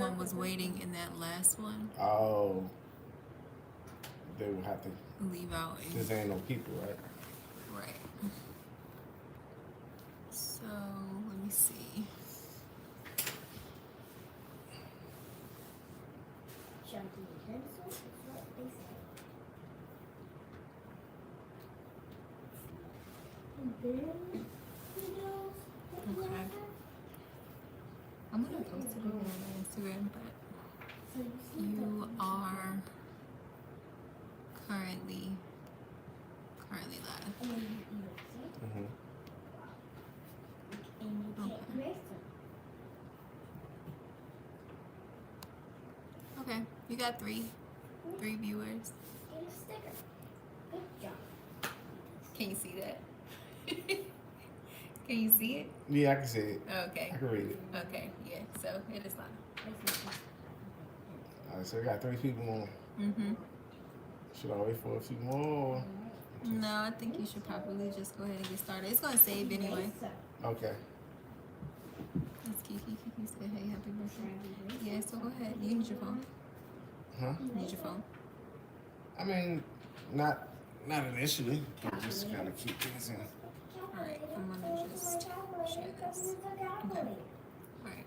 someone was waiting in that last one, Oh, they would have to. leave out Cause there ain't no people, right? right. So let me see. Okay. I'm gonna post it again on Instagram, but you are currently live. Mm-hmm. Okay. Okay. You got three viewers. Can you see that? Can you see it? Yeah, I can see it. Okay. I can read it. Okay. Yeah. So it is live. All right, so we got 3 people on. Mhm. Should I wait for a few more? No, I think you should probably just go ahead and get started. It's gonna save anyway. Okay. It's Kiki. Kiki said, "Hey, happy birthday." Yeah. So go ahead. You need your phone. Huh? You need your phone. I mean, not initially. Just kind of keep things in. All right. I'm gonna just share this. Okay. All right.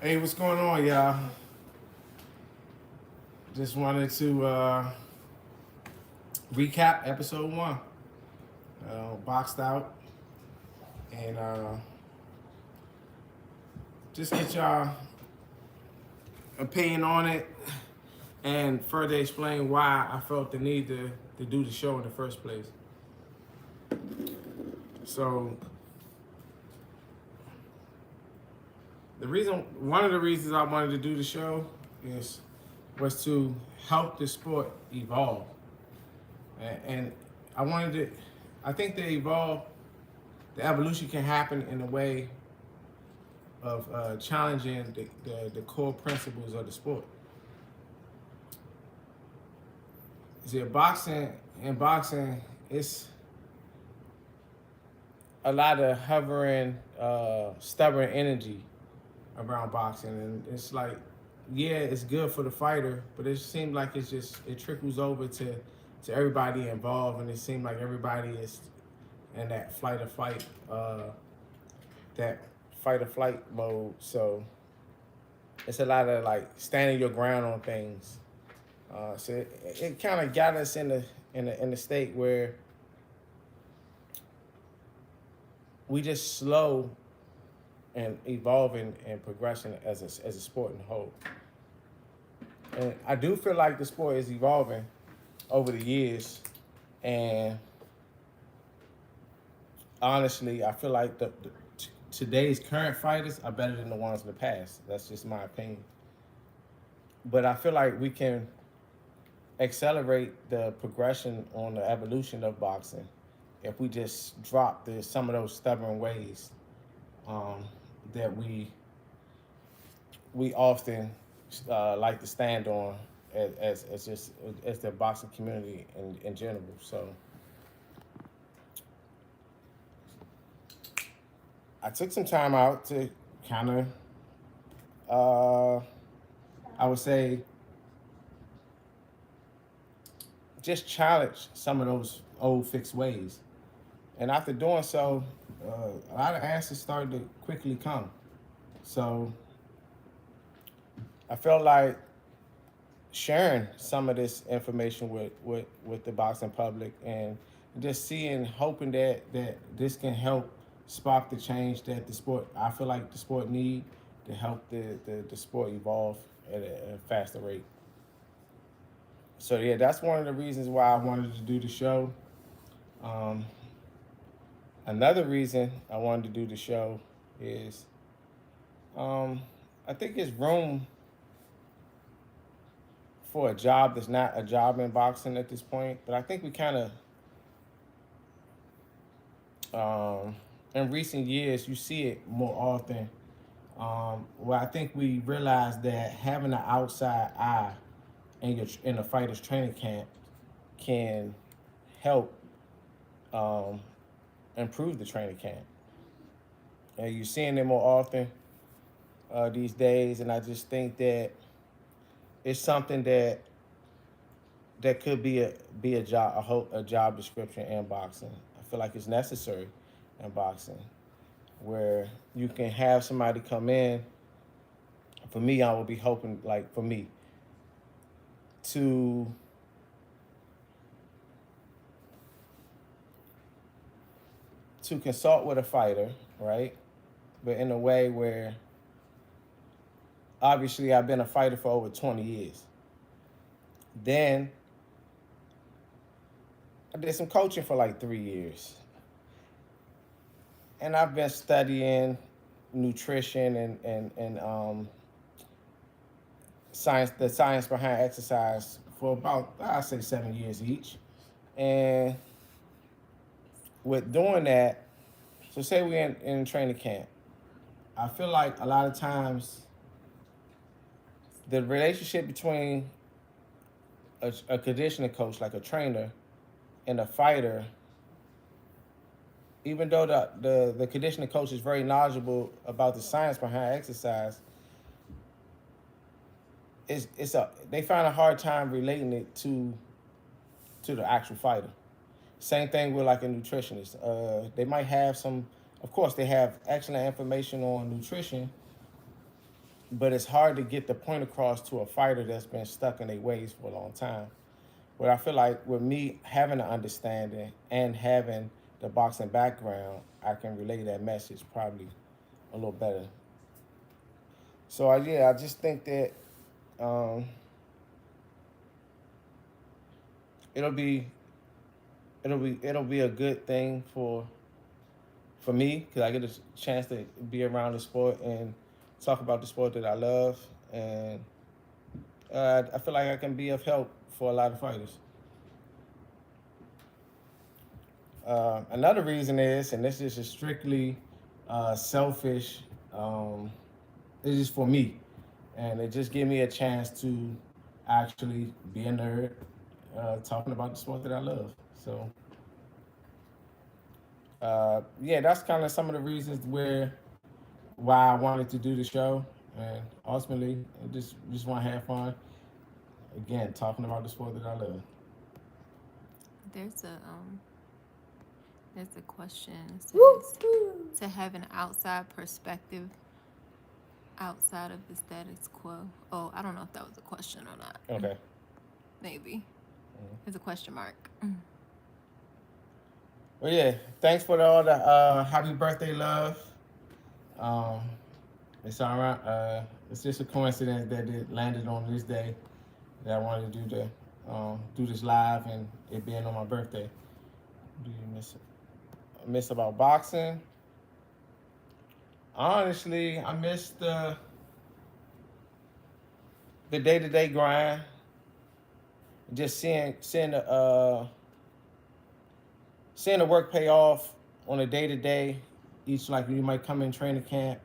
Hey, what's going on, y'all? Just wanted to recap episode 1. Boxed out. And just get y'all opinion on it and further explain why I felt the need to do the show in the first place. So one of the reasons I wanted to do the show was to help the sport evolve. And I think the evolution can happen in a way of challenging the core principles of the sport. See, boxing, it's a lot of hovering, stubborn energy around boxing, and it's like, yeah, it's good for the fighter, but it seems like it trickles over to everybody involved, and it seems like everybody is in that fight or flight mode. So it's a lot of like standing your ground on things. So it kind of got us in the state where we just slow and evolving and progressing as a sport in whole. And I do feel like the sport is evolving over the years, and honestly, I feel like today's current fighters are better than the ones in the past. That's just my opinion. But I feel like we can accelerate the progression on the evolution of boxing if we just drop some of those stubborn ways that we often like to stand on as the boxing community in general. So I took some time out to kind of, I would say, just challenge some of those old fixed ways. And after doing so, a lot of answers started to quickly come. So I felt like sharing some of this information with the boxing public, and just hoping that this can help spark the change that I feel like the sport need to help the sport evolve at a faster rate. So yeah, that's one of the reasons why I wanted to do the show. Another reason I wanted to do the show is I think there's room for a job that's not a job in boxing at this point, but I think we kind of, in recent years, you see it more often, where I think we realize that having an outside eye in a fighter's training camp can help improve the training camp. And you're seeing it more often. these days, and I just think that it's something that could be a job description in boxing. I feel like it's necessary in boxing, where you can have somebody come in. For me, I would be hoping, like for me, to consult with a fighter, right? But in a way where obviously I've been a fighter for over 20 years. Then I did some coaching for like 3 years. And I've been studying nutrition and the science behind exercise for about, I'd say 7 years each. And with doing that, so say we're in training camp, I feel like a lot of times the relationship between a conditioning coach, like a trainer, and a fighter, even though the conditioning coach is very knowledgeable about the science behind exercise, they find a hard time relating it to the actual fighter. Same thing with like a nutritionist. They might have some, of course, they have excellent information on nutrition, but it's hard to get the point across to a fighter that's been stuck in their ways for a long time. But I feel like with me having an understanding and having the boxing background, I can relay that message probably a little better. So I just think that um, it'll be a good thing for me because I get a chance to be around the sport and talk about the sport that I love, and I feel like I can be of help for a lot of fighters. Another reason is, and this is just strictly selfish, it's just for me, and it just gave me a chance to actually be a nerd, talking about the sport that I love. So, yeah, that's kind of some of the reasons why I wanted to do the show, and ultimately, I just want to have fun. Again, talking about the sport that I love. There's a question. It says, to have an outside perspective outside of the status quo. Oh, I don't know if that was a question or not. Okay. Maybe. There's a question mark. Well, yeah. Thanks for all the happy birthday love. It's all right. It's just a coincidence that it landed on this day that I wanted to do this live and it being on my birthday. Do you miss about boxing? Honestly, I miss the day-to-day grind. Just seeing the work pay off on a day-to-day. Each, like, you might come in training camp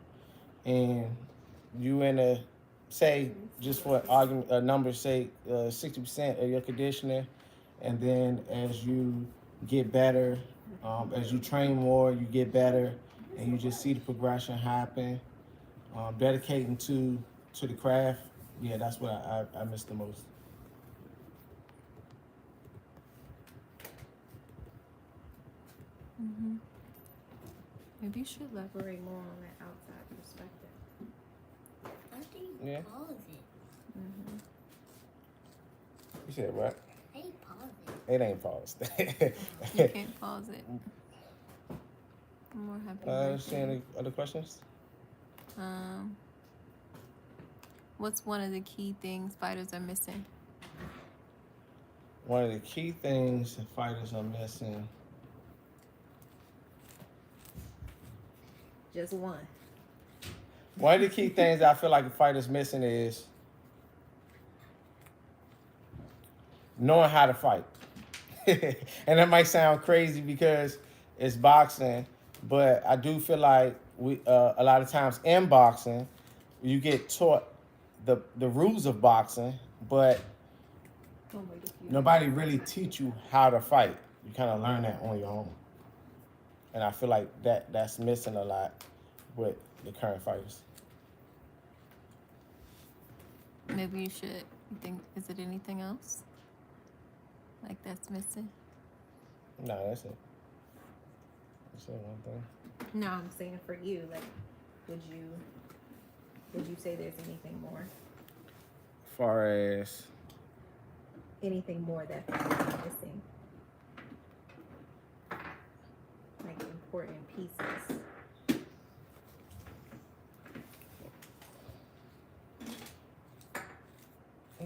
and you in a, say, just for argument, a number, say 60% of your conditioning, and then as you get better, as you train more, you get better, and you just see the progression happen. Dedicating to the craft, yeah, that's what I miss the most. Maybe you should elaborate more on that outside perspective. I think Yeah. pause it. You said what? Hey, pause it. It ain't paused. You can't pause it. I'm more happy. See any other questions? What's one of the key things fighters are missing? One of the key things that fighters are missing. Just one. One of the key things I feel like a fighter's missing is knowing how to fight. And that might sound crazy because it's boxing, but I do feel like we a lot of times in boxing, you get taught the rules of boxing, but nobody really teach you how to fight. You kind of learn that on your own. And I feel like that's missing a lot with the current fighters. Maybe you should think, is it anything else? Like that's missing? No, that's it. That's it, one thing. No, I'm saying for you, like, would you say there's anything more? As far as Anything more that you're missing? Like important pieces.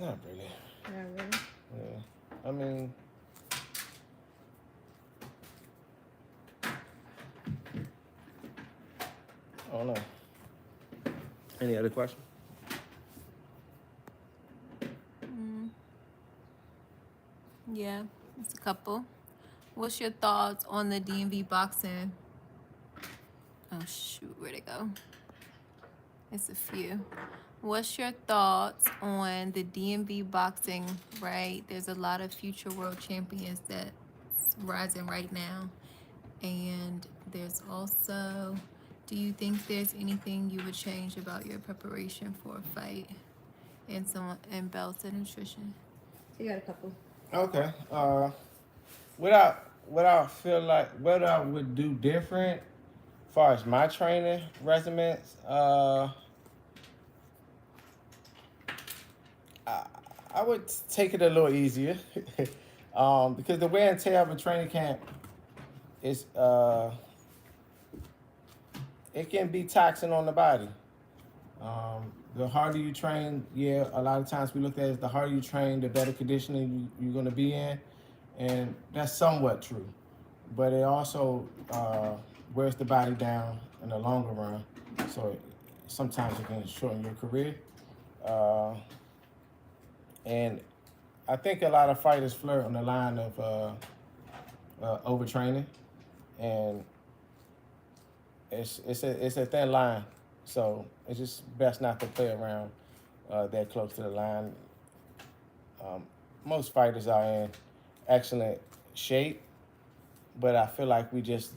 not really. Not really? Yeah. I mean, I don't know. Any other questions? Yeah, it's a couple. What's your thoughts on the DMV boxing? Oh shoot, where'd it go? It's a few. What's your thoughts on the DMV boxing, right? There's a lot of future world champions that's rising right now. And there's also, do you think there's anything you would change about your preparation for a fight and belts and nutrition? So you got a couple. Okay. What I would do different as far as my training regimens, I would take it a little easier. Because the wear and tear of a training camp is it can be taxing on the body. The harder you train, yeah, a lot of times we look at it as the harder you train, the better conditioning you're going to be in. And that's somewhat true. But it also wears the body down in the longer run. So sometimes it can shorten your career. And I think a lot of fighters flirt on the line of overtraining. And it's a thin line. So it's just best not to play around that close to the line. Most fighters are in excellent shape, but I feel like we just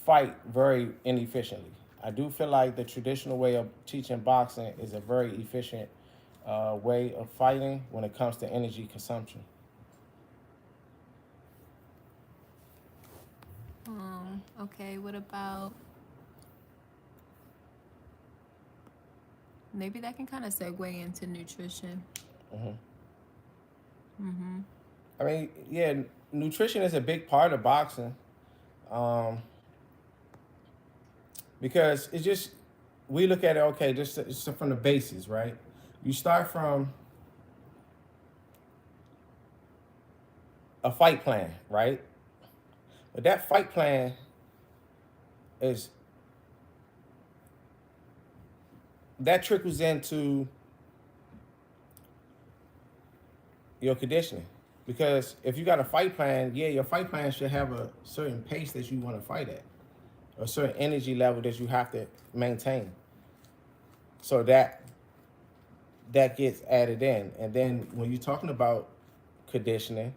fight very inefficiently. I do feel like the traditional way of teaching boxing is a very efficient way of fighting when it comes to energy consumption. Okay, what about, maybe that can kind of segue into nutrition. I mean, yeah, nutrition is a big part of boxing, because it's just, we look at it, okay, just from the bases, right? You start from a fight plan, right? But that fight plan that trickles into your conditioning. Because if you got a fight plan, yeah, your fight plan should have a certain pace that you want to fight at, a certain energy level that you have to maintain. So that gets added in. And then when you're talking about conditioning,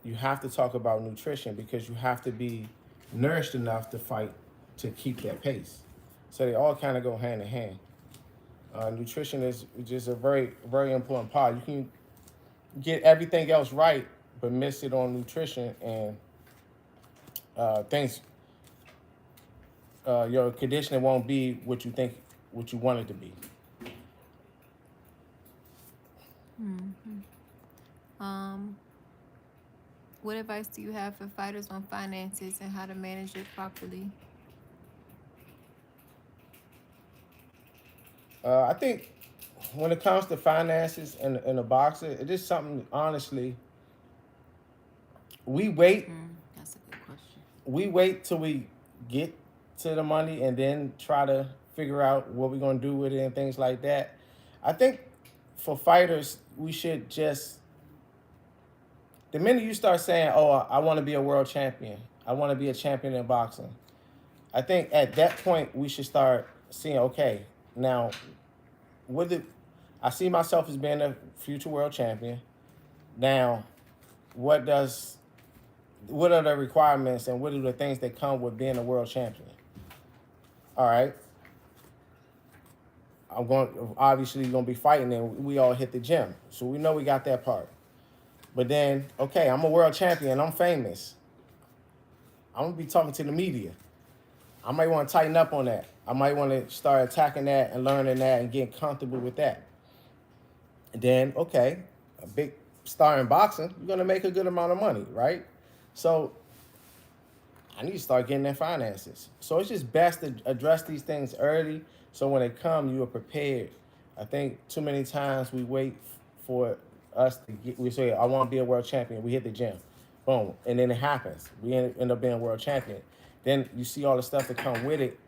you have to talk about nutrition, because you have to be nourished enough to fight to keep that pace. So they all kind of go hand in hand. Nutrition is just a very, very important part. You can get everything else right, but miss it on nutrition, and your conditioning won't be what you want it to be. What advice do you have for fighters on finances and how to manage it properly? I think when it comes to finances and a boxer, it is something, honestly, we wait. That's a good question. We wait till we get to the money and then try to figure out what we're going to do with it and things like that. I think for fighters, we should just, the minute you start saying, oh, I want to be a world champion, I want to be a champion in boxing, I think at that point we should start seeing, okay, now, I see myself as being a future world champion. Now, what are the requirements and what are the things that come with being a world champion? All right. I'm obviously going to be fighting, and we all hit the gym. So we know we got that part. But then, okay, I'm a world champion. I'm famous. I'm going to be talking to the media. I might want to tighten up on that. I might want to start attacking that and learning that and getting comfortable with that. And then, okay, a big star in boxing, you're going to make a good amount of money, right? So I need to start getting their finances. So it's just best to address these things early so when they come, you are prepared. I think too many times we wait for us to get, we say, I want to be a world champion. We hit the gym. Boom. And then it happens. We end up being a world champion. Then you see all the stuff that come with it,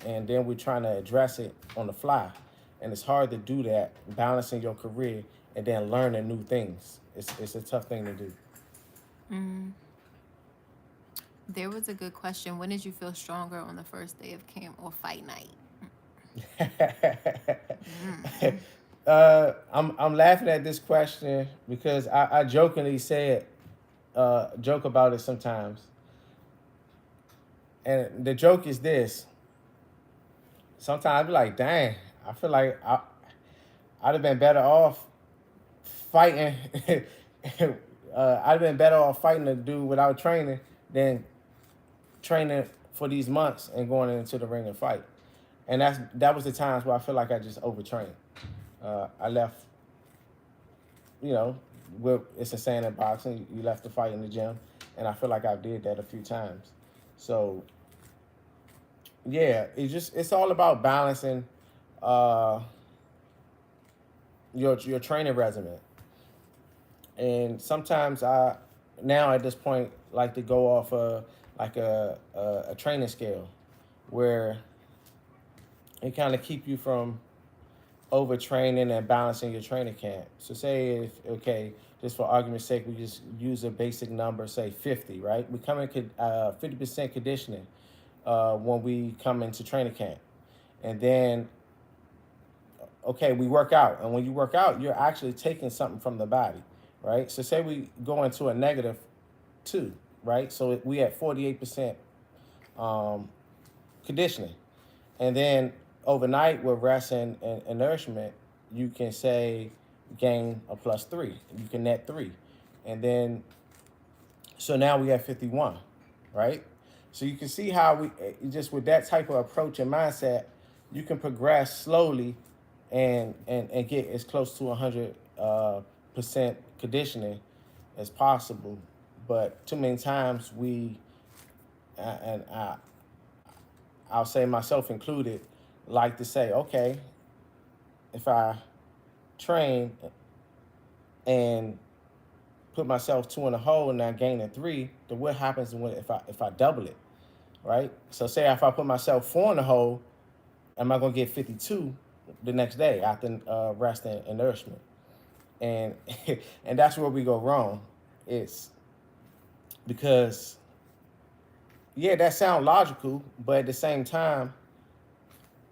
and then we're trying to address it on the fly. And it's hard to do that, balancing your career and then learning new things. It's a tough thing to do. There was a good question. When did you feel stronger, on the first day of camp or fight night? I'm laughing at this question because I jokingly said, joke about it sometimes. And the joke is this. Sometimes I be like, dang, I feel like I'd have been better off fighting. I'd have been better off fighting a dude without training than training for these months and going into the ring and fight. And that was the times where I feel like I just overtrained. I left, it's a saying in boxing, you left the fight in the gym, and I feel like I did that a few times. So, yeah, it's all about balancing your training regimen. And sometimes now at this point, like to go off like a training scale where it kind of keep you from overtraining and balancing your training camp. So say just for argument's sake, we just use a basic number, say 50, right? We come in 50% conditioning when we come into training camp. And then, okay, we work out. And when you work out, you're actually taking something from the body, right? So say we go into a -2, right? So we at 48% conditioning. And then overnight with rest and nourishment, you can say gain a +3. You can net 3. And then, so now we have 51, right? So you can see how we, just with that type of approach and mindset, you can progress slowly and get as close to 100% conditioning as possible. But too many times I'll say myself included, like to say, okay, if I train and put myself 2 in a hole and I gain a 3, then what happens if I double it, right? So say if I put myself 4 in the hole, am I going to get 52 the next day after rest and nourishment? And and that's where we go wrong. It's because, yeah, that sounds logical, but at the same time,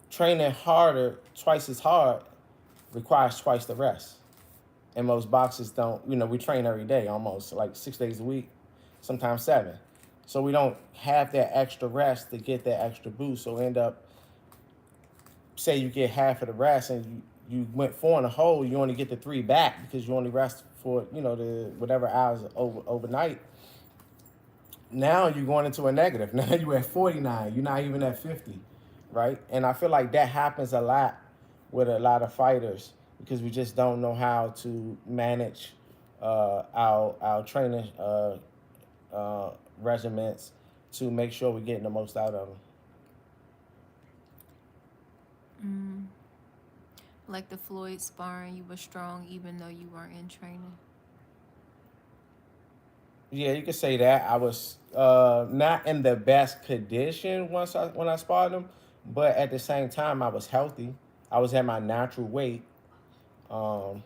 training harder, twice as hard, requires twice the rest. And most boxers don't, we train every day, almost like 6 days a week, sometimes 7. So we don't have that extra rest to get that extra boost. So end up, say you get half of the rest and you went 4 in a hole, you only get the 3 back because you only rest for, the whatever hours overnight. Now you're going into a negative. Now you're at 49. You're not even at 50, right? And I feel like that happens a lot with a lot of fighters because we just don't know how to manage our training regiments to make sure we're getting the most out of them. Like the Floyd sparring, you were strong even though you weren't in training. Yeah, you could say that. I was not in the best condition when I sparred him, but at the same time, I was healthy. I was at my natural weight. So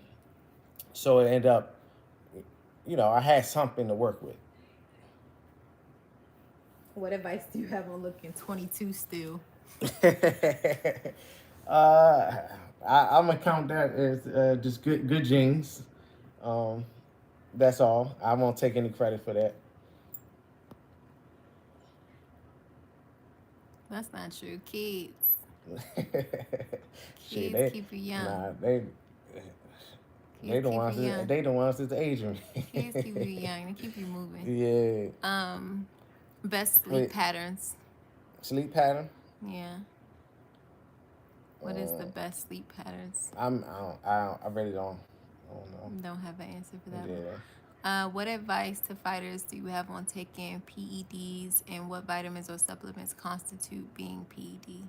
it ended up, I had something to work with. What advice do you have on looking 22 still? I'm gonna count that as just good genes. That's all. I won't take any credit for that. That's not true. Kids, Shit, Kids keep you young. nah, they Kids the keep ones you young. they the ones that's aging me. Kids keep you young. They keep you moving. Yeah. Best sleep Wait, patterns. sleep pattern. Yeah. What is the best sleep patterns? I really don't. I don't know. Don't have an answer for that one. Yeah. What advice to fighters do you have on taking PEDs, and what vitamins or supplements constitute being PED?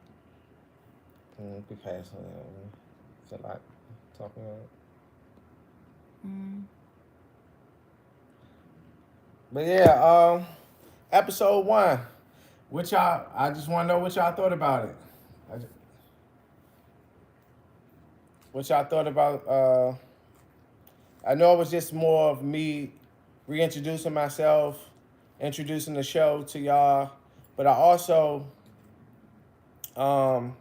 We pass on that one. It's a lot talking about. Mm. But yeah, episode 1. What y'all? I just want to know what y'all thought about it. What y'all thought about? I know it was just more of me reintroducing myself, introducing the show to y'all, but I also um,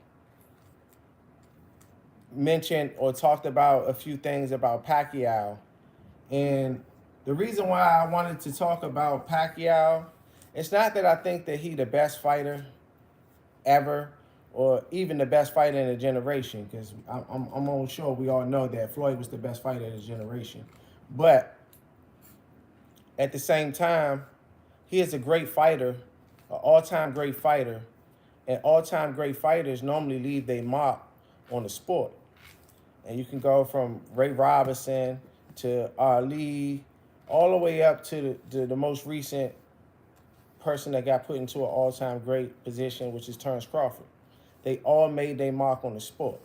mentioned or talked about a few things about Pacquiao. And the reason why I wanted to talk about Pacquiao, it's not that I think that he the best fighter ever or even the best fighter in a generation, because I'm almost sure we all know that Floyd was the best fighter in his generation. But at the same time, he is a great fighter, an all-time great fighter, and all-time great fighters normally leave their mark on the sport. And you can go from Ray Robinson to Ali, all the way up to the most recent person that got put into an all-time great position, which is Terrence Crawford. They all made their mark on the sport.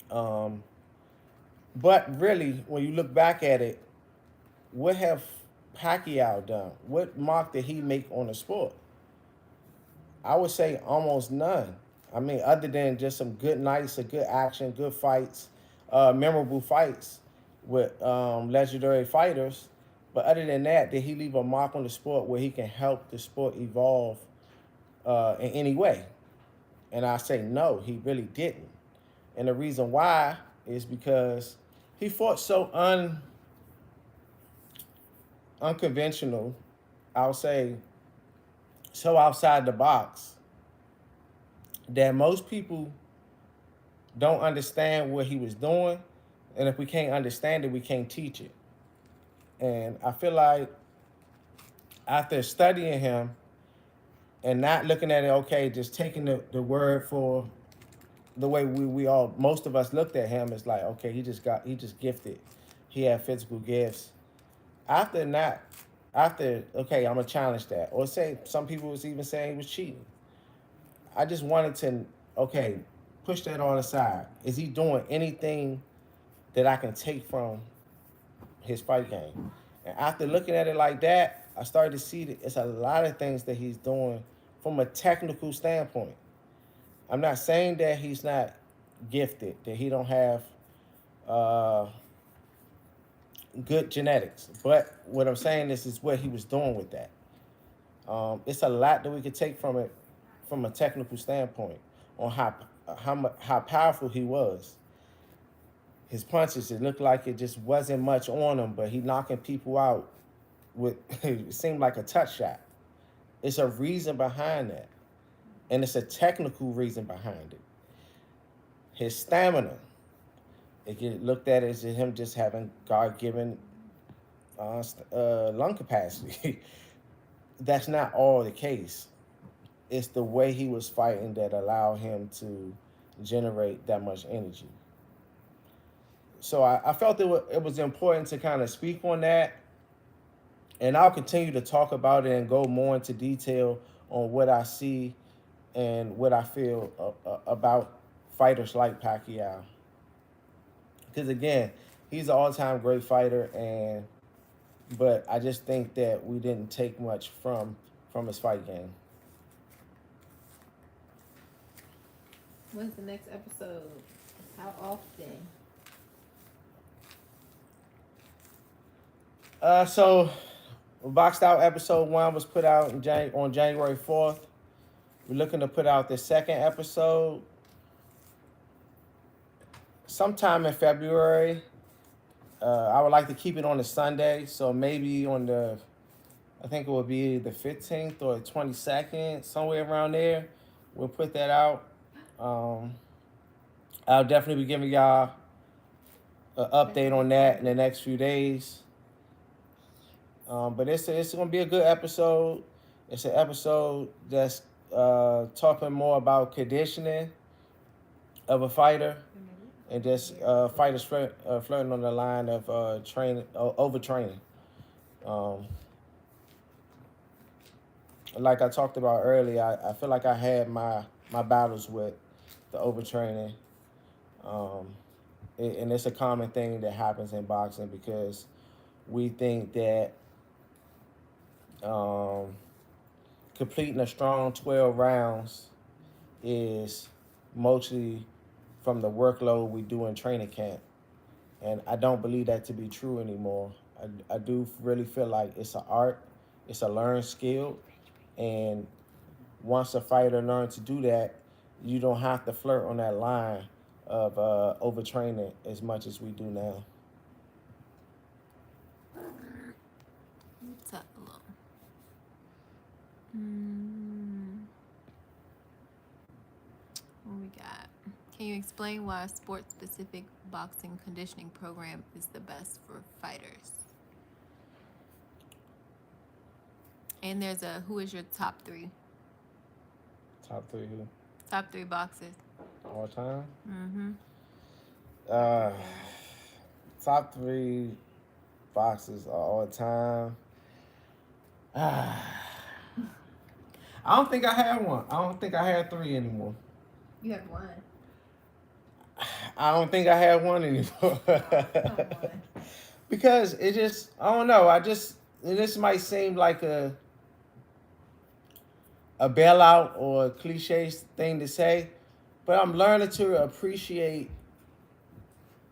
But really, when you look back at it, what have Pacquiao done? What mark did he make on the sport? I would say almost none. I mean, other than just some good nights of good action, good fights, memorable fights with legendary fighters. But other than that, did he leave a mark on the sport where he can help the sport evolve in any way? And I say no, he really didn't. And the reason why is because he fought so unconventional, I'll say, so outside the box, that most people don't understand what he was doing. And if we can't understand it, we can't teach it. And I feel like after studying him and not looking at it, okay, just taking the word for the way we all, most of us looked at him, it's like, okay, he just gifted. He had physical gifts. After not, okay, I'm going to challenge that. Or say, some people was even saying he was cheating. I just wanted to, okay, push that on aside. Is he doing anything that I can take from his fight game? And after looking at it like that, I started to see that it's a lot of things that he's doing from a technical standpoint. I'm not saying that he's not gifted, that he don't have good genetics. But what I'm saying is what he was doing with that. It's a lot that we could take from it from a technical standpoint on how powerful he was. His punches, it looked like it just wasn't much on him, but he knocking people out with it seemed like a touch shot. It's a reason behind that. And it's a technical reason behind it. His stamina, it get looked at as him just having God-given lung capacity. That's not all the case. It's the way he was fighting that allowed him to generate that much energy. So I felt it was important to kind of speak on that. And I'll continue to talk about it and go more into detail on what I see and what I feel about fighters like Pacquiao. Because again, he's an all-time great fighter, but I just think that we didn't take much from his fight game. When's the next episode? How often? So Boxed Out episode 1 was put out on January 4th. We're looking to put out the second episode sometime in February. I would like to keep it on a Sunday, so maybe on I think it would be the 15th or the 22nd, somewhere around there. We'll put that out. I'll definitely be giving y'all an update on that in the next few days. But it's gonna be a good episode. It's an episode that's talking more about conditioning of a fighter and just fighters flirting on the line of training, overtraining. Um, like I talked about earlier, I feel like I had my battles with the overtraining. And it's a common thing that happens in boxing because we think that completing a strong 12 rounds is mostly from the workload we do in training camp. And I don't believe that to be true anymore. I do really feel like it's an art, it's a learned skill. And once a fighter learns to do that, you don't have to flirt on that line of overtraining as much as we do now. What's up, Lamont? What we got? Can you explain why a sport-specific boxing conditioning program is the best for fighters? And there's a who is your top three? Top three who? Top three boxers. All time? Mm-hmm. Top three boxers all time. I don't think I had one. I don't think I had three anymore. You have one. I don't think I had one anymore. Come on. Because it just, I don't know. This might seem like a bailout or a cliche thing to say, but I'm learning to appreciate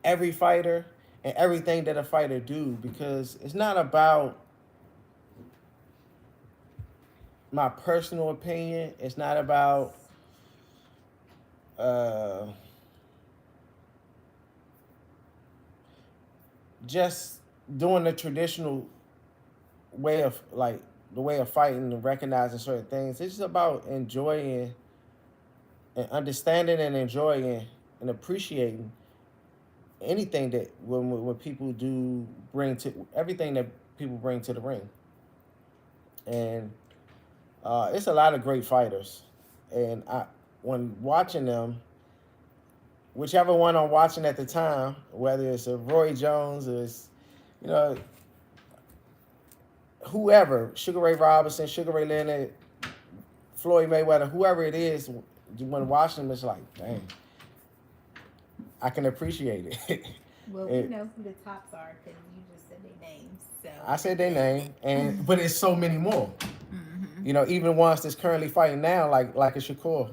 every fighter and everything that a fighter do, because it's not about my personal opinion. It's not about just doing the traditional way of, like, the way of fighting and recognizing certain things. It's just about enjoying and understanding and enjoying and appreciating anything that when people do bring to, everything that people bring to the ring. And it's a lot of great fighters, and when watching them, whichever one I'm watching at the time, whether it's a Roy Jones or it's, whoever, Sugar Ray Robinson, Sugar Ray Leonard, Floyd Mayweather, whoever it is, when watching them, it's like, dang, I can appreciate it. Well, we know who the tops are because you just said their names. So I said their name, but it's so many more. Mm-hmm. Even ones that's currently fighting now, like a Shakur.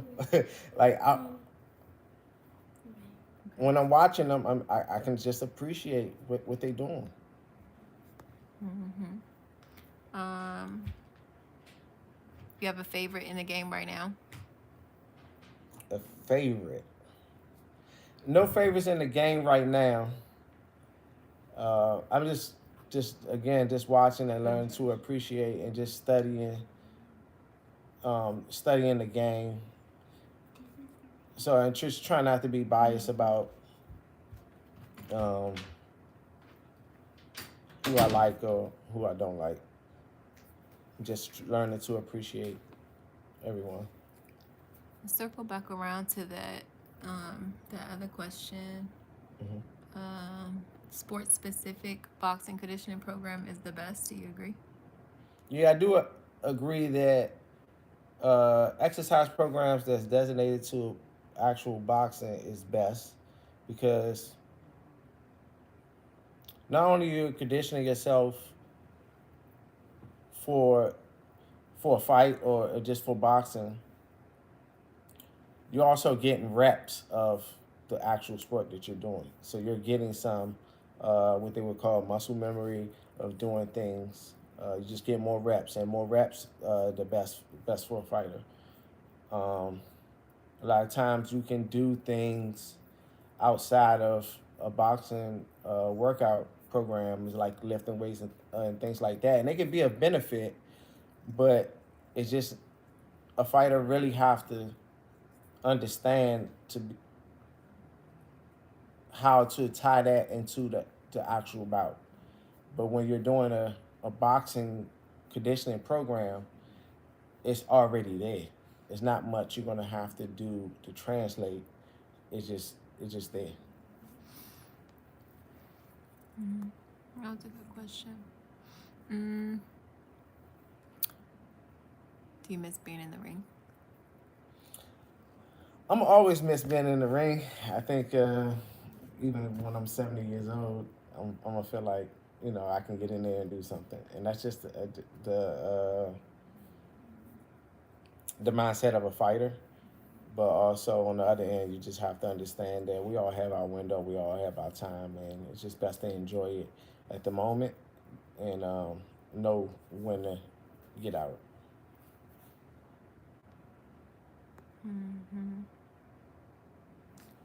When I'm watching them, I can just appreciate what they're doing. Mm-hmm. You have a favorite in the game right now? A favorite? No favorites in the game right now. I'm just watching and learning to appreciate and just studying the game. So I'm just trying not to be biased about who I like or who I don't like. Just learning to appreciate everyone. Circle back around to that other question. Mm-hmm. Sport-specific boxing conditioning program is the best. Do you agree? Yeah, I do agree that exercise programs that's designated to actual boxing is best, because not only are you conditioning yourself for a fight or just for boxing, you're also getting reps of the actual sport that you're doing. So you're getting some what they would call muscle memory of doing things. You just get more reps, and more reps, the best for a fighter. A lot of times you can do things outside of a boxing workout programs, like lifting weights and things like that, and they can be of benefit, but it's just a fighter really have to understand how to tie that into the actual bout. But when you're doing a boxing conditioning program, it's already there. It's not much you're gonna have to do to translate. It's just there. That was a good question. Mm. Do you miss being in the ring? I'm always miss being in the ring. I think even when I'm 70 years old, I'm gonna feel like I can get in there and do something, and that's just the mindset of a fighter. But also on the other end, you just have to understand that we all have our window, we all have our time, and it's just best to enjoy it at the moment and know when to get out. Mm-hmm.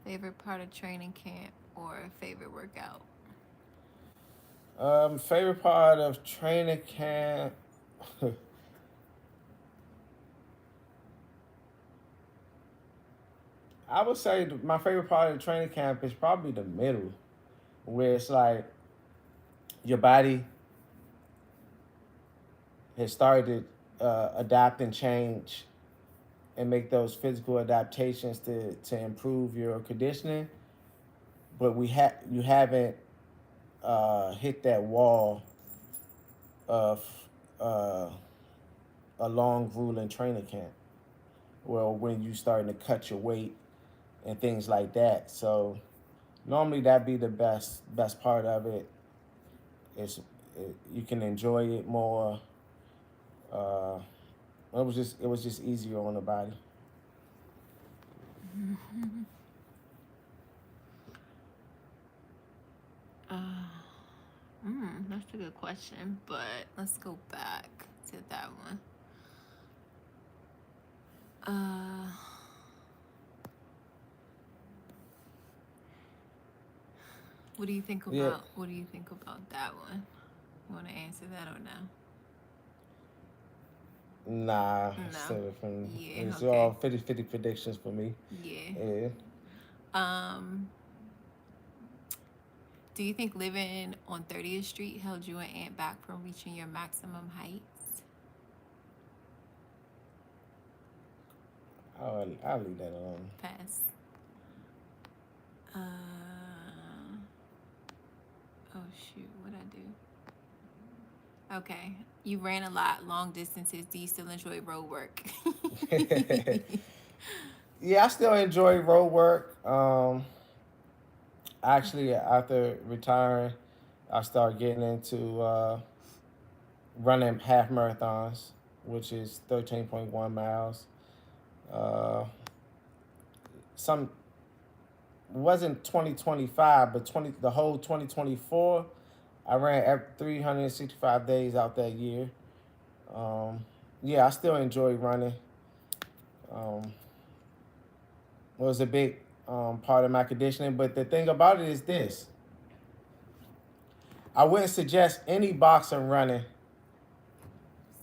Favorite part of training camp or favorite workout? Favorite part of training camp. I would say my favorite part of the training camp is probably the middle, where it's like your body has started to adapt and change and make those physical adaptations to improve your conditioning, but you haven't hit that wall of uh, a long grueling training camp. Well, when you starting to cut your weight and things like that. So normally that'd be the best part of it. You can enjoy it more. Uh, it was just easier on the body. That's a good question, but let's go back to that one. What do you think about Yeah. what do you think about that one? You want to answer that or no? Nah, No. Yeah, it's okay. all 50-50 predictions for me. Yeah. Yeah. Do you think living on 30th Street held you and Aunt back from reaching your maximum heights? I'll leave that alone. Pass. Oh shoot, what'd I do? Okay. You ran a lot, long distances. Do you still enjoy road work? Yeah, I still enjoy road work. Actually, after retiring, I started getting into running half marathons, which is 13.1 miles. Uh, some wasn't 2025, but the whole 2024. I ran 365 days out that year. Yeah, I still enjoy running. It was a big part of my conditioning. But the thing about it is this: I wouldn't suggest any boxer running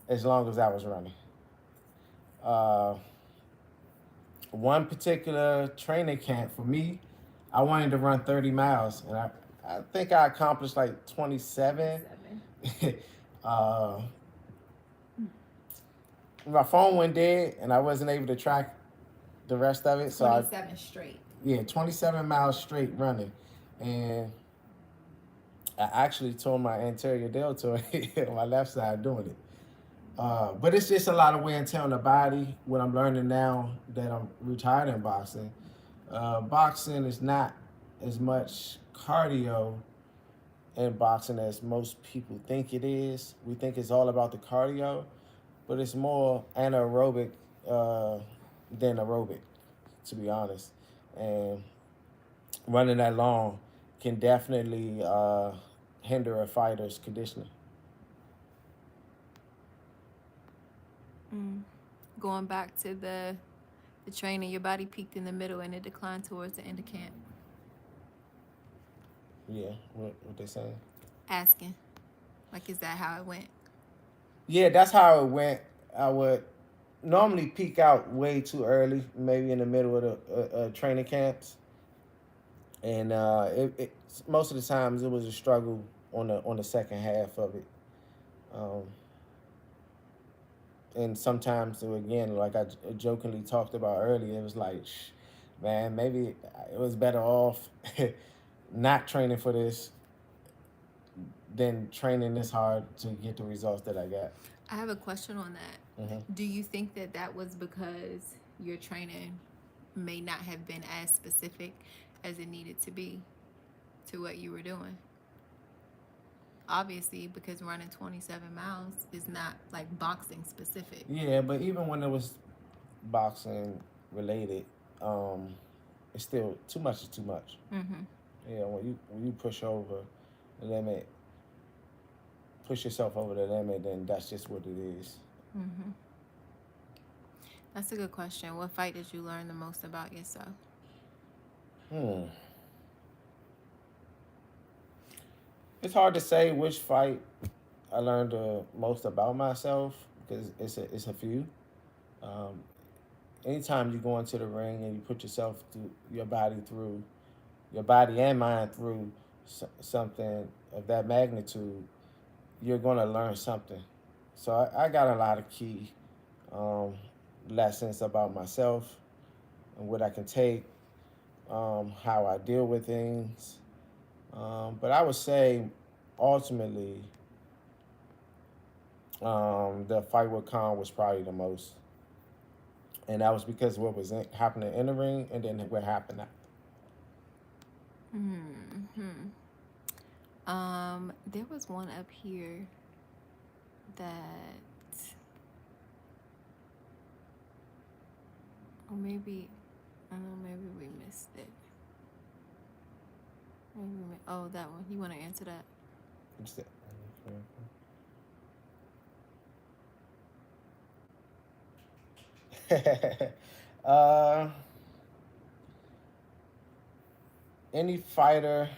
as long as I was running. Uh, One particular training camp for me, I wanted to run 30 miles, and I think I accomplished like 27. uh, my phone went dead, and I wasn't able to track the rest of it. 27 straight. Yeah, 27 miles straight running, and I actually tore my anterior deltoid on my left side doing it. But it's just a lot of wear and tear on the body. What I'm learning now that I'm retired in boxing, boxing is not as much cardio in boxing as most people think it is. We think it's all about the cardio, but it's more anaerobic than aerobic, to be honest. And running that long can definitely hinder a fighter's conditioning. Going back to the training, your body peaked in the middle and it declined towards the end of camp. Yeah, what they saying? Asking, like, is that how it went? Yeah, that's how it went. normally peak out way too early, maybe in the middle of the training camps, and most of the times it was a struggle on the second half of it. Um, and sometimes, again, like I jokingly talked about earlier, it was like, man, maybe it was better off not training for this than training this hard to get the results that I got. I have a question on that. Mm-hmm. Do you think that that was because your training may not have been as specific as it needed to be to what you were doing? Obviously, because running 27 miles is not like boxing specific. Yeah, but even when it was boxing related, it's still too much is too much. Mm-hmm. Yeah, when you push over the limit, push yourself over the limit, then that's just what it is. Mm-hmm. That's a good question. What fight did you learn the most about yourself? It's hard to say which fight I learned the most about myself because it's a few. Um, Anytime you go into the ring and you put yourself through your body and mind through something of that magnitude, you're going to learn something. So I got a lot of key lessons about myself and what I can take, how I deal with things. But I would say ultimately, the fight with Khan was probably the most. And that was because of what was happening in the ring and then what happened after. There was one up here that, or maybe, maybe we missed it. Oh, that one. You want to answer that? Any fighter,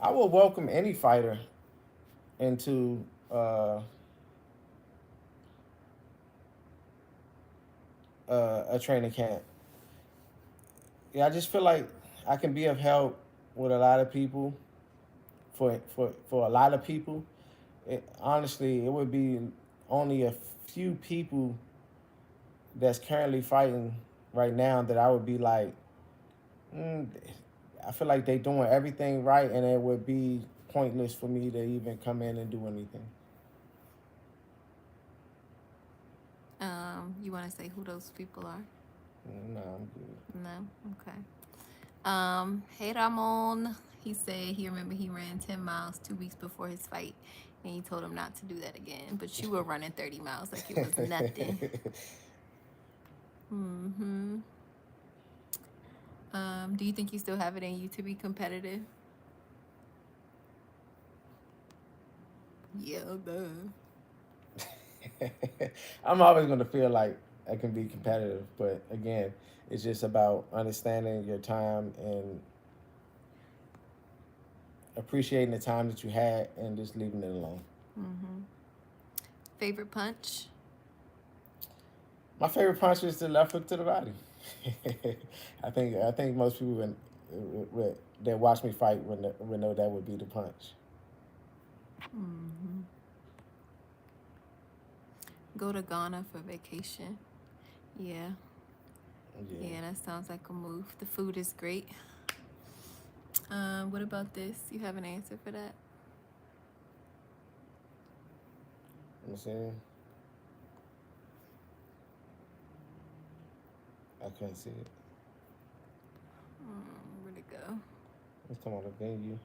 I will welcome any fighter into a training camp. Yeah, I just feel like I can be of help with a lot of people. For a lot of people, honestly, it would be only a few people that's currently fighting right now that I would be like, I feel like they doing everything right, and it would be pointless for me to even come in and do anything. You want to say who those people are? No, I'm good. No? Okay. Hey, Ramon. He said he remember he ran 10 miles 2 weeks before his fight, and he told him not to do that again. But you were running 30 miles like it was nothing. Do you think you still have it in you to be competitive? Yeah, I'm always going to feel like I can be competitive, but again, it's just about understanding your time and appreciating the time that you had and just leaving it alone. Favorite punch? My favorite punch is the left hook to the body. I think most people that watch me fight would know that would be the punch. Go to Ghana for vacation. Yeah, that sounds like a move. The food is great. What about this? You have an answer for that? Let me see. I couldn't see it. Where'd it go? Let's come on the venue.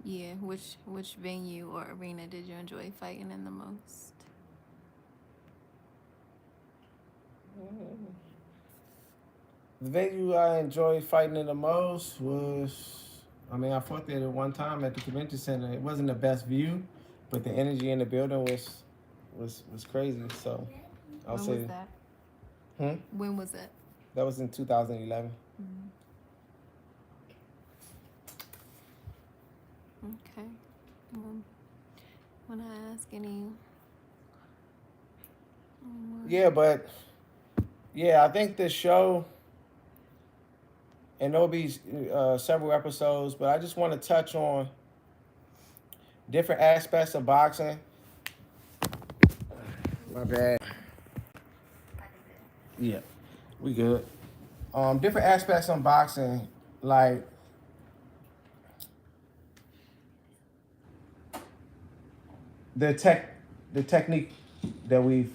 Yeah, which venue or arena did you enjoy fighting in the most? The venue I enjoyed fighting in the most was, I fought there at one time at the convention center. It wasn't the best view, but the energy in the building was crazy. So I'll say. When was that? When was it? That was in 2011. Okay. When I ask any Yeah, but yeah, I think the show, and there'll be several episodes, but I just want to touch on different aspects of boxing. My bad. Yeah, we good. Different aspects on boxing, like the tech, the technique that we've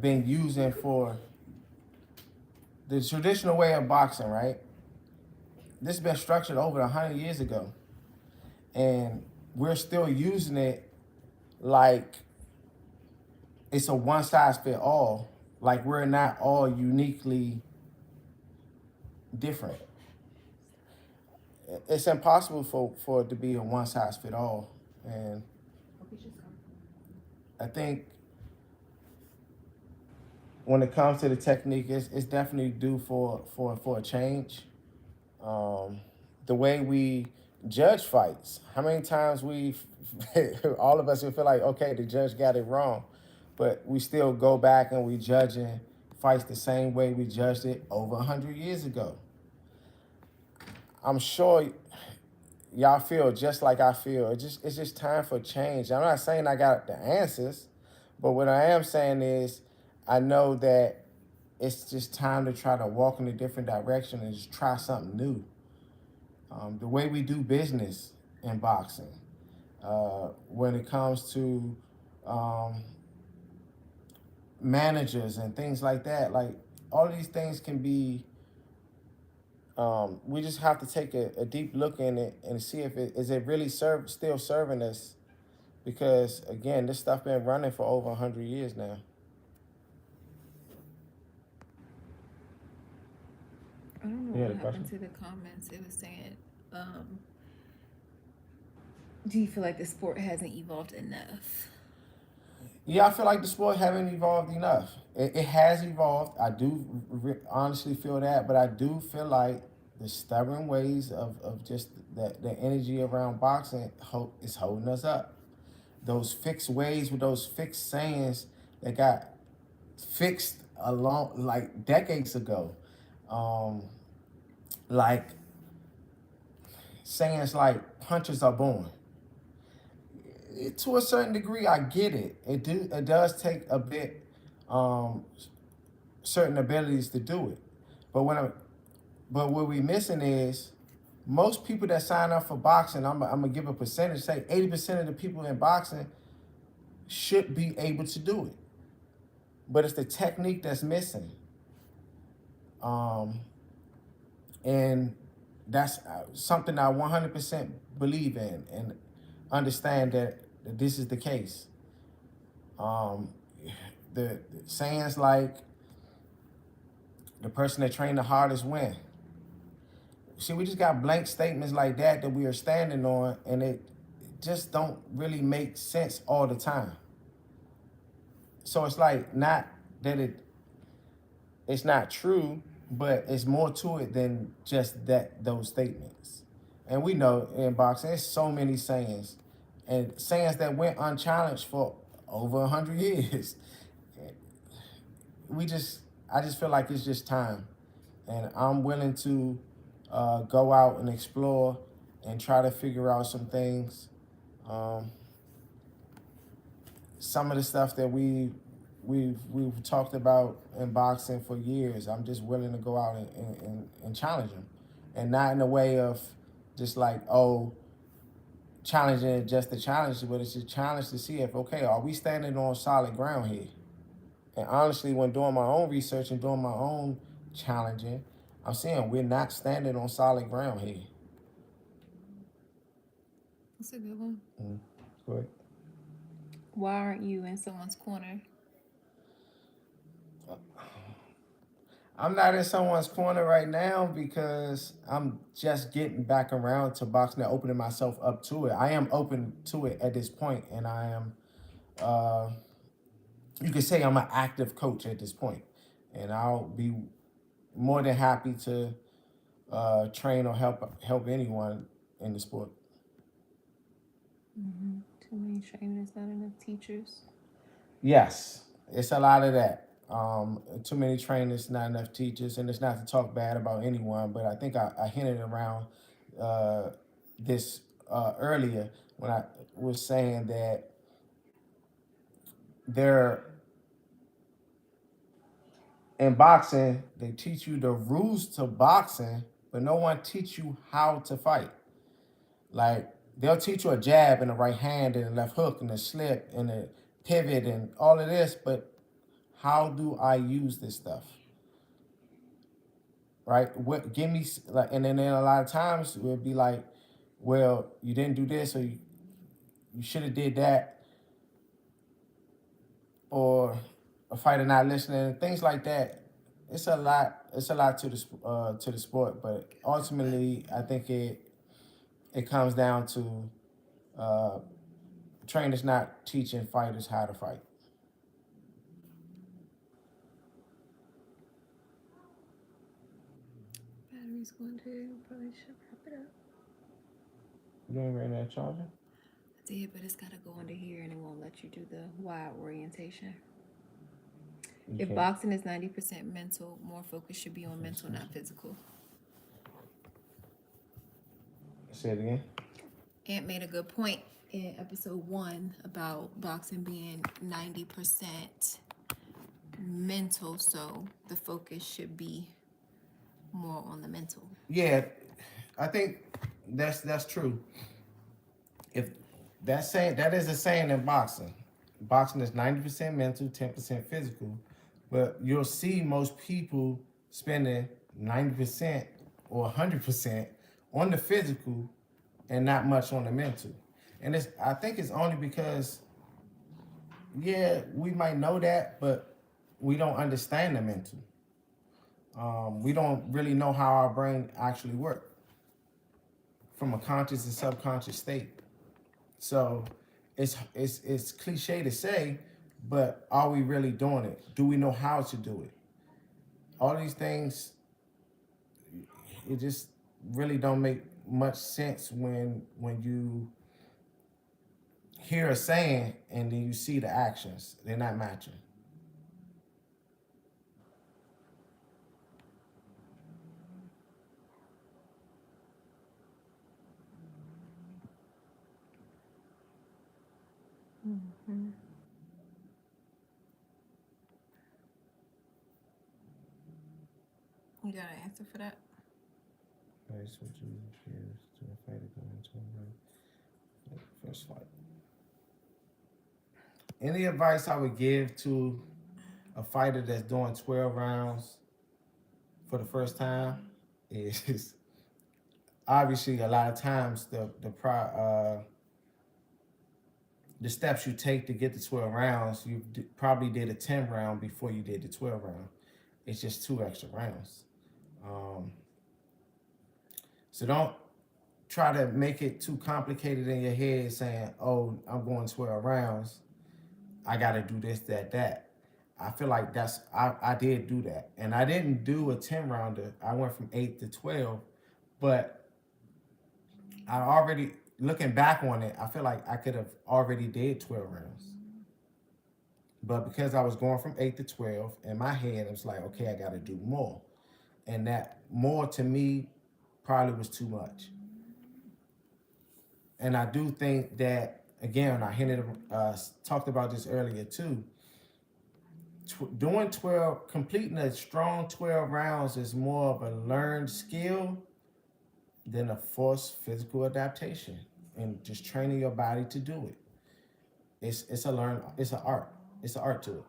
been using for the traditional way of boxing, right? This has been structured over 100 years ago, and we're still using it like it's a one size fit all. Like we're not all uniquely different. It's impossible for it to be a one size fit all, and I think when it comes to the technique, it's definitely due for a change. The way we judge fights, how many times all of us will feel like, okay, the judge got it wrong, but we still go back and we judging fights the same way we judged it over 100 years ago. I'm sure y'all feel just like I feel. It's just time for change. I'm not saying I got the answers, but what I am saying is I know that it's just time to try to walk in a different direction and just try something new. The way we do business in boxing, when it comes to managers and things like that, like all of these things can be. We just have to take a deep look in it and see if it really still serving us, because again, this stuff been running for over 100 years now. I don't know You had what a happened question? to the comments. It was saying, Do you feel like the sport hasn't evolved enough? Yeah, I feel like the sport haven't evolved enough. It has evolved. I do honestly feel that, but I do feel like the stubborn ways of just the energy around boxing is holding us up. Those fixed ways with those fixed sayings that got fixed like decades ago. Um, like sayings like punches are born. To a certain degree, I get it. It does take a bit, certain abilities to do it. But what we missing is most people that sign up for boxing. I'm gonna give a percentage. Say 80% of the people in boxing should be able to do it, but it's the technique that's missing. Um, and that's something I 100% believe in and understand that this is the case. Um, the sayings like the person that trained the hardest win. See, we just got blank statements like that we are standing on, and it just don't really make sense all the time. So it's like not that it's not true, but it's more to it than just those statements. And we know in boxing, there's so many sayings, and sayings that went unchallenged for over 100 years. I just feel like it's just time, and I'm willing to go out and explore and try to figure out some things. Um, some of the stuff that we've talked about in boxing for years, I'm just willing to go out and challenge them, and not in a way of just like, oh, challenging it just to challenge it, but it's a challenge to see if, okay, are we standing on solid ground here? And honestly, when doing my own research and doing my own challenging, I'm seeing we're not standing on solid ground here. That's a good one. Go ahead. Why aren't you in someone's corner? I'm not in someone's corner right now because I'm just getting back around to boxing and opening myself up to it. I am open to it at this point, and I am, you could say I'm an active coach at this point, and I'll be more than happy to train or help anyone in the sport. Too many trainers, not enough teachers. Yes, It's a lot of that. Too many trainers, not enough teachers, and it's not to talk bad about anyone, but I think I hinted around uh, this earlier when I was saying that they're in boxing, they teach you the rules to boxing, but no one teach you how to fight. Like they'll teach you a jab and a right hand and a left hook and a slip and a pivot and all of this, but how do I use this stuff? Right? What give me like, and then a lot of times it would be like, well, you didn't do this, or you should have did that, or a fighter not listening, things like that. It's a lot. It's a lot to the sport, but ultimately, I think it comes down to uh, trainers not teaching fighters how to fight. Battery's going to probably should wrap it up. You ain't ready that charger? I did, but it's gotta go under here and it won't let you do the wide orientation. If can't. boxing is 90% mental, more focus should be on mental, not physical. Say it again. Ant made a good point in episode 1 about boxing being 90% mental, so the focus should be more on the mental. Yeah, I think that's true. If that is a saying in boxing. Boxing is 90% mental, 10% physical, but you'll see most people spending 90% or 100% on the physical and not much on the mental. And I think it's only because, yeah, we might know that, but we don't understand the mental. We don't really know how our brain actually works from a conscious and subconscious state. So it's cliche to say, but are we really doing it? Do we know how to do it? All these things, it just really don't make much sense when you hear a saying and then you see the actions. They're not matching. Mm-hmm. You got an answer for that? That's what you hear to a fighter going to a first fight. Any advice I would give to a fighter that's doing 12 rounds for the first time is obviously a lot of times the steps you take to get to 12 rounds, you probably did a 10 round before you did the 12 round. It's just 2 extra rounds. So don't try to make it too complicated in your head saying, oh, I'm going 12 rounds. I got to do this, that. I feel like I did do that. And I didn't do a 10 rounder. I went from 8 to 12. But I already, looking back on it, I feel like I could have already did 12 rounds. But because I was going from 8 to 12, in my head, it was like, okay, I got to do more. And that more to me probably was too much. And I do think that, again, talked about this earlier too, doing 12, completing a strong 12 rounds is more of a learned skill than a forced physical adaptation and just training your body to do it. It's an art. It's an art to it.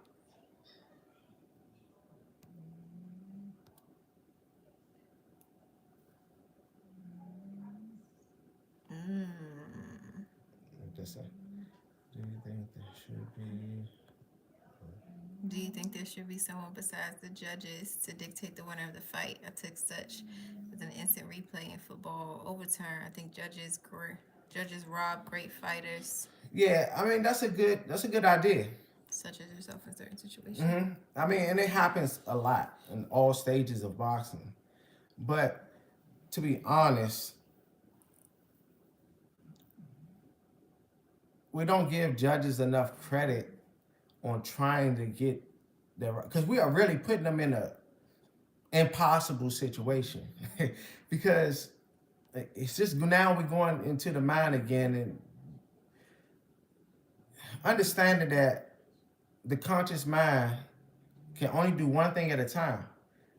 What they say? Do you think there should be? Do you think there should be someone besides the judges to dictate the winner of the fight? I took such as an instant replay in football overturn. I think judges rob great fighters. Yeah, I mean that's a good idea. Such as yourself in certain situations. Mm-hmm. I mean, and it happens a lot in all stages of boxing. But to be honest, we don't give judges enough credit on trying to get the right, because we are really putting them in a impossible situation because it's just now we're going into the mind again and understanding that the conscious mind can only do one thing at a time,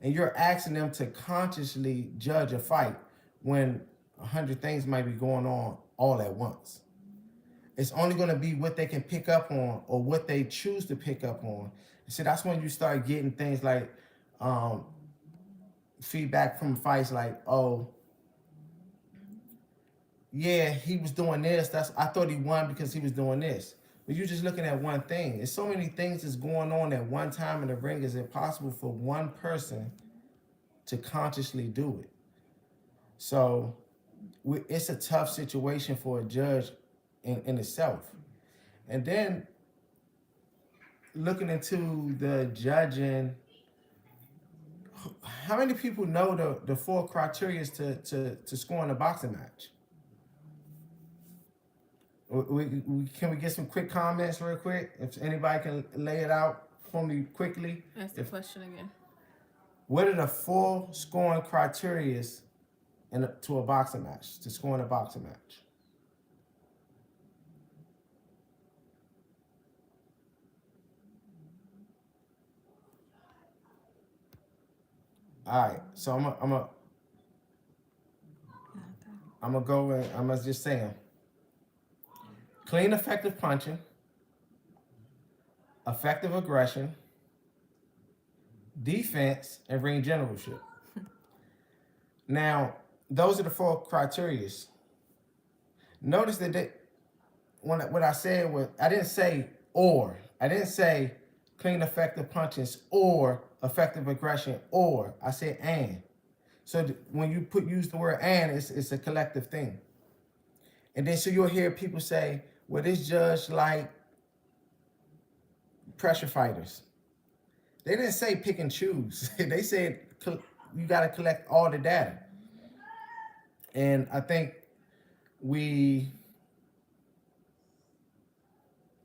and you're asking them to consciously judge a fight when 100 things might be going on all at once. It's only going to be what they can pick up on or what they choose to pick up on. So that's when you start getting things like feedback from fights like, oh, yeah, he was doing this. I thought he won because he was doing this. But you're just looking at one thing. There's so many things that's going on at one time in the ring. It's impossible for one person to consciously do it. So it's a tough situation for a judge in itself. And then looking into the judging, how many people know the 4 criteria to score in a boxing match? Can we get some quick comments real quick? If anybody can lay it out for me quickly. Ask the question again. What are the 4 scoring criteria to a boxing match, to score in a boxing match? All right, so I'm gonna go and I'm gonna just say them. Clean, effective punching, effective aggression, defense, and ring generalship. Now, those are the 4 criteria. Notice that what I said was, I didn't say or. I didn't say clean, effective punches or effective aggression or. I said and. So when you use the word and, it's a collective thing. And then so you'll hear people say, well, this judge like pressure fighters. They didn't say pick and choose. They said you got to collect all the data. And I think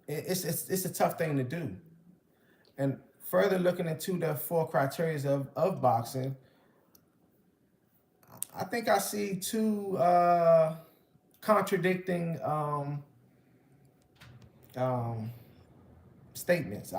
it's a tough thing to do. And further looking into the 4 criteria of boxing, I think I see 2 contradicting statements.